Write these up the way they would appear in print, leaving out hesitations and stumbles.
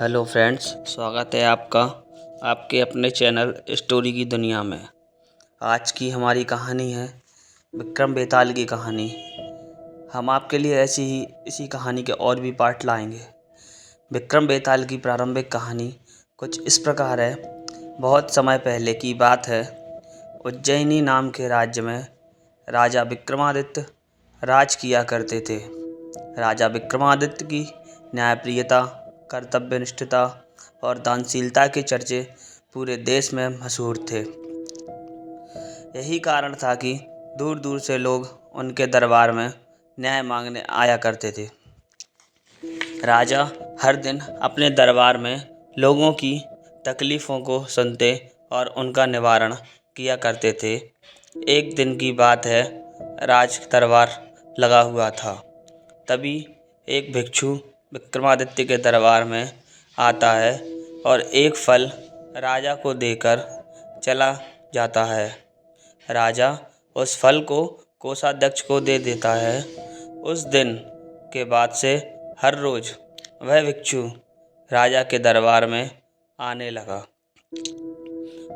Hello friends, स्वागत है आपका आपके अपने चैनल स्टोरी की दुनिया में। आज की हमारी कहानी है विक्रम बेताल की कहानी। हम आपके लिए ऐसी ही इसी कहानी के और भी पार्ट लाएंगे। विक्रम बेताल की प्रारंभिक कहानी कुछ इस प्रकार है। बहुत समय पहले की बात है। उज्जैनी नाम के राज्य में राजा विक्रमादित्य राज किया करते थे। राजा विक्रमादित्य की न्यायप्रियता, कर्तव्यनिष्ठता और दानशीलता के चर्चे पूरे देश में मशहूर थे। यही कारण था कि दूर दूर से लोग उनके दरबार में न्याय मांगने आया करते थे। राजा हर दिन अपने दरबार में लोगों की तकलीफ़ों को सुनते और उनका निवारण किया करते थे। एक दिन की बात है, राज दरबार लगा हुआ था। तभी एक भिक्षु विक्रमादित्य के दरबार में आता है और एक फल राजा को देकर चला जाता है। राजा उस फल को कोषाध्यक्ष को दे देता है। उस दिन के बाद से हर रोज़ वह भिक्षु राजा के दरबार में आने लगा।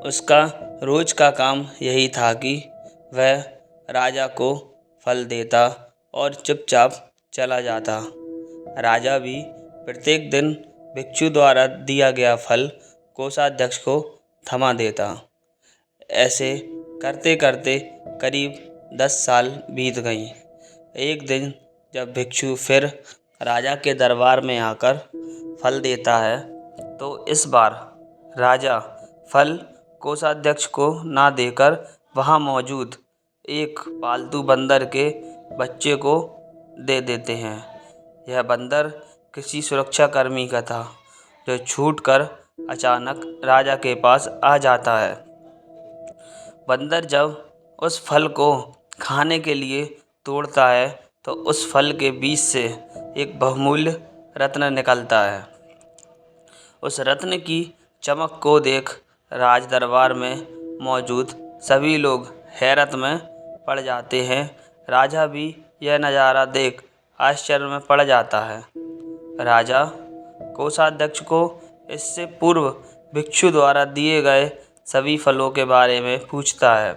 उसका रोज का काम यही था कि वह राजा को फल देता और चुपचाप चला जाता। राजा भी प्रत्येक दिन भिक्षु द्वारा दिया गया फल कोषाध्यक्ष को थमा देता। ऐसे करते करते करीब 10 साल बीत गईं। एक दिन जब भिक्षु फिर राजा के दरबार में आकर फल देता है, तो इस बार राजा फल कोषाध्यक्ष को ना देकर वहाँ मौजूद एक पालतू बंदर के बच्चे को दे देते हैं। यह बंदर किसी सुरक्षाकर्मी का था, जो छूटकर अचानक राजा के पास आ जाता है। बंदर जब उस फल को खाने के लिए तोड़ता है, तो उस फल के बीच से एक बहुमूल्य रत्न निकलता है। उस रत्न की चमक को देख राज दरबार में मौजूद सभी लोग हैरत में पड़ जाते हैं। राजा भी यह नज़ारा देख आश्चर्य में पड़ जाता है। राजा कोषाध्यक्ष को इससे पूर्व भिक्षु द्वारा दिए गए सभी फलों के बारे में पूछता है।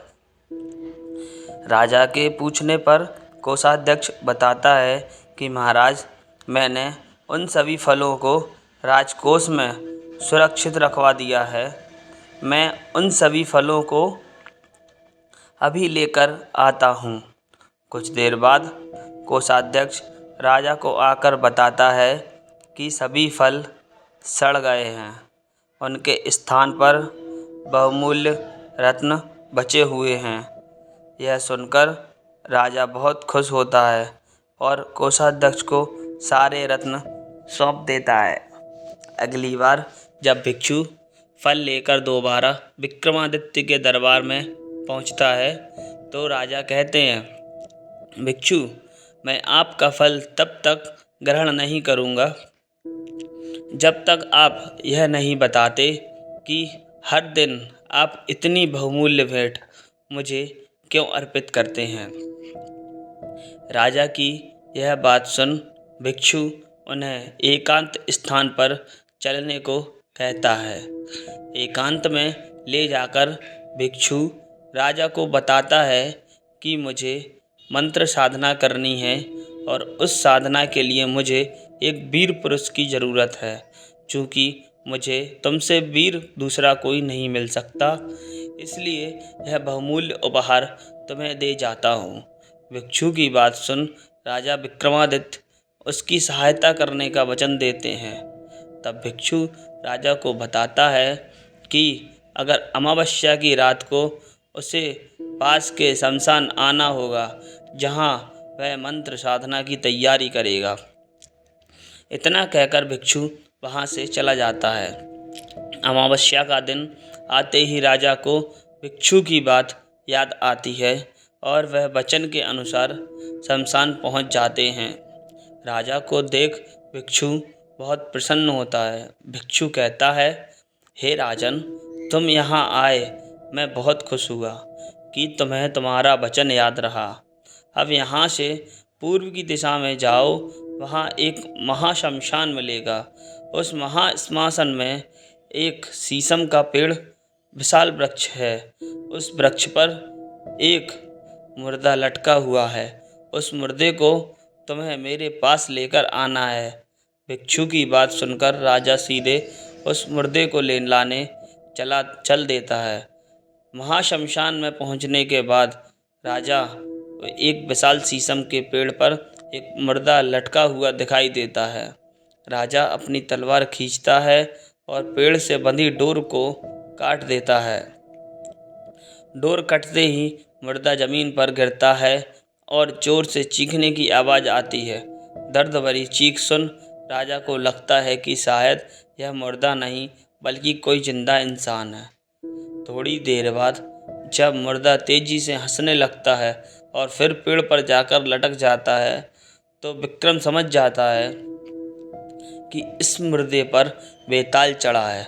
राजा के पूछने पर कोषाध्यक्ष बताता है कि महाराज, मैंने उन सभी फलों को राजकोष में सुरक्षित रखवा दिया है। मैं उन सभी फलों को अभी लेकर आता हूँ। कुछ देर बाद कोषाध्यक्ष राजा को आकर बताता है कि सभी फल सड़ गए हैं। उनके स्थान पर बहुमूल्य रत्न बचे हुए हैं। यह सुनकर राजा बहुत खुश होता है और कोषाध्यक्ष को सारे रत्न सौंप देता है। अगली बार जब भिक्षु फल लेकर दोबारा विक्रमादित्य के दरबार में पहुंचता है, तो राजा कहते हैं, भिक्षु, मैं आपका फल तब तक ग्रहण नहीं करूंगा जब तक आप यह नहीं बताते कि हर दिन आप इतनी बहुमूल्य भेंट मुझे क्यों अर्पित करते हैं। राजा की यह बात सुन भिक्षु उन्हें एकांत स्थान पर चलने को कहता है। एकांत में ले जाकर भिक्षु राजा को बताता है कि मुझे मंत्र साधना करनी है और उस साधना के लिए मुझे एक वीर पुरुष की ज़रूरत है, चूँकि मुझे तुमसे वीर दूसरा कोई नहीं मिल सकता, इसलिए यह बहुमूल्य उपहार तुम्हें दे जाता हूँ। भिक्षु की बात सुन राजा विक्रमादित्य उसकी सहायता करने का वचन देते हैं। तब भिक्षु राजा को बताता है कि अगर अमावस्या की रात को उसे पास के शमशान आना होगा, जहाँ वह मंत्र साधना की तैयारी करेगा। इतना कहकर भिक्षु वहाँ से चला जाता है। अमावस्या का दिन आते ही राजा को भिक्षु की बात याद आती है और वह वचन के अनुसार शमशान पहुँच जाते हैं। राजा को देख भिक्षु बहुत प्रसन्न होता है। भिक्षु कहता है, हे राजन, तुम यहाँ आए, मैं बहुत खुश हुआ कि तुम्हें तुम्हारा वचन याद रहा। अब यहाँ से पूर्व की दिशा में जाओ, वहाँ एक महाशमशान मिलेगा। उस महाश्मशान में एक शीशम का पेड़ विशाल वृक्ष है। उस वृक्ष पर एक मुर्दा लटका हुआ है। उस मुर्दे को तुम्हें मेरे पास लेकर आना है। भिक्षु की बात सुनकर राजा सीधे उस मुर्दे को लाने चल देता है। महाश्मशान में पहुंचने के बाद राजा एक विशाल शीशम के पेड़ पर एक मुर्दा लटका हुआ दिखाई देता है। राजा अपनी तलवार खींचता है और पेड़ से बंधी डोर को काट देता है। डोर कटते ही मुर्दा जमीन पर गिरता है और जोर से चीखने की आवाज़ आती है। दर्द भरी चीख सुन राजा को लगता है कि शायद यह मुर्दा नहीं बल्कि कोई जिंदा इंसान है। थोड़ी देर बाद जब मुर्दा तेजी से हंसने लगता है और फिर पेड़ पर जाकर लटक जाता है तो विक्रम समझ जाता है कि इस मुर्दे पर बेताल चढ़ा है।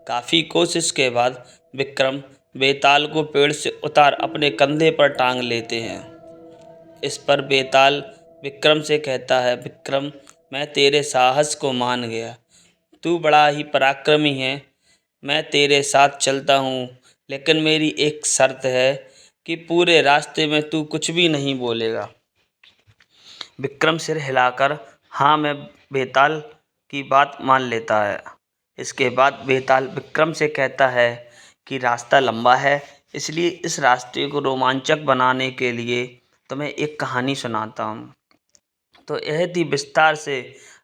काफ़ी कोशिश के बाद विक्रम बेताल को पेड़ से उतार अपने कंधे पर टांग लेते हैं। इस पर बेताल विक्रम से कहता है, विक्रम, मैं तेरे साहस को मान गया। तू बड़ा ही पराक्रमी है। मैं तेरे साथ चलता हूँ, लेकिन मेरी एक शर्त है कि पूरे रास्ते में तू कुछ भी नहीं बोलेगा। विक्रम सिर हिलाकर हाँ मैं बेताल की बात मान लेता है। इसके बाद बेताल विक्रम से कहता है कि रास्ता लंबा है, इसलिए इस रास्ते को रोमांचक बनाने के लिए तुम्हें एक कहानी सुनाता हूँ। तो यह थी विस्तार से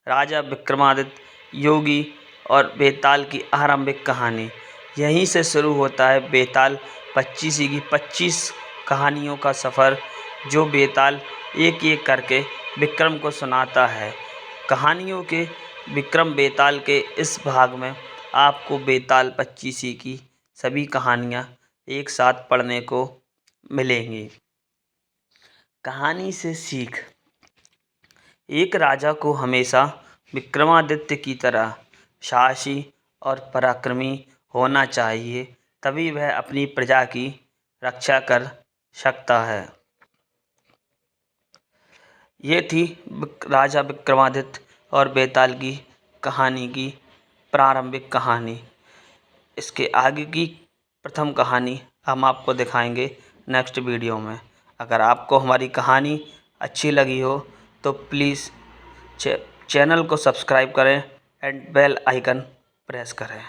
राजा विक्रमादित्य, योगी और बेताल की आरंभिक कहानी। यहीं से शुरू होता है बेताल 25 की 25 कहानियों का सफ़र, जो बेताल एक एक करके विक्रम को सुनाता है। कहानियों के विक्रम बेताल के इस भाग में आपको बेताल 25 की सभी कहानियाँ एक साथ पढ़ने को मिलेंगी। कहानी से सीख। एक राजा को हमेशा विक्रमादित्य की तरह साहसी और पराक्रमी होना चाहिए, तभी वह अपनी प्रजा की रक्षा कर सकता है। ये थी राजा विक्रमादित्य और बेताल की कहानी की प्रारंभिक कहानी। इसके आगे की प्रथम कहानी हम आपको दिखाएंगे नेक्स्ट वीडियो में। अगर आपको हमारी कहानी अच्छी लगी हो तो प्लीज़ चैनल को सब्सक्राइब करें एंड बेल आइकन प्रेस करें।